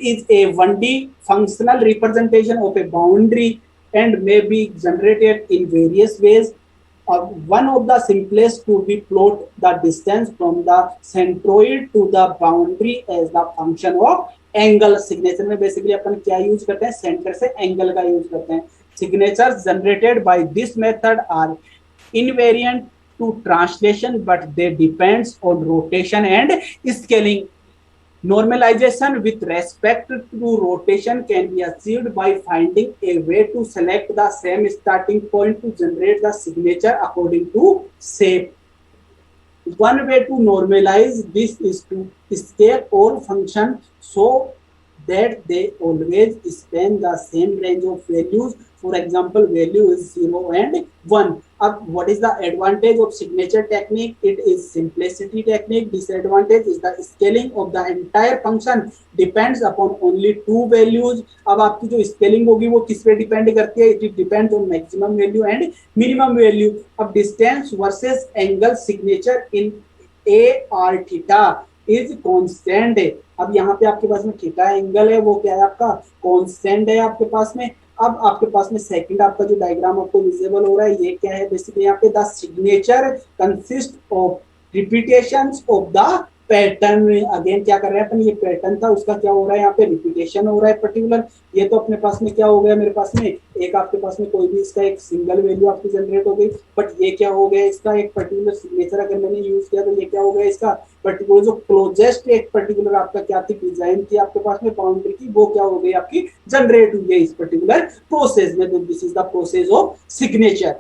is a 1D functional representation of a boundary and may be generated in various ways. One of the simplest to be plot the distance from the centroid to the boundary as the function of angle. Signature में basically अपन क्या use करते हैं, centre से angle का use करते हैं. Signatures generated by this method are invariant to translation but they depends on rotation and scaling. Normalization with respect to rotation can be achieved by finding a way to select the same starting point to generate the signature according to shape. One way to normalize this is to scale all functions so that they always span the same range of values. For example, value is 0 and 1. अब what is the advantage of signature technique? It is simplicity technique. Disadvantage is the scaling of the entire function depends upon only two values. अब आपकी जो scaling होगी वो किस पे depend करती है? It depends on maximum value and minimum value. अब distance versus angle signature in a r theta is constant है. अब यहाँ पे आपके पास में थीटा एंगल है वो क्या है, आपका कांस्टेंट है आपके पास में. अब आपके पास में सेकंड आपका जो डायग्राम आपको विजिबल हो रहा है ये क्या है, बेसिकली यहाँ पे the signature consist of repetitions of the pattern. Again क्या कर रहे हैं अपन, ये पैटर्न था उसका क्या हो रहा है यहाँ पे रिपीटेशन हो रहा है पर्टिकुलर. ये तो अपने पास में क्या हो गया, मेरे पास में एक आपके पास में कोई भी इसका एक सिंगल वैल्यू आपकी जनरेट हो गई. बट ये क्या हो गया, इसका एक पर्टिकुलर सिग्नेचर अगर मैंने यूज किया तो ये क्या हो गया, इसका पर्टिकुलर जो क्लोजेस्ट एक पर्टिकुलर आपका क्या थी डिजाइन थी आपके पास में बाउंड्री की, वो क्या हो गई आपकी जनरेट हुई है इस पर्टिकुलर प्रोसेस में. तो this is the process of signature.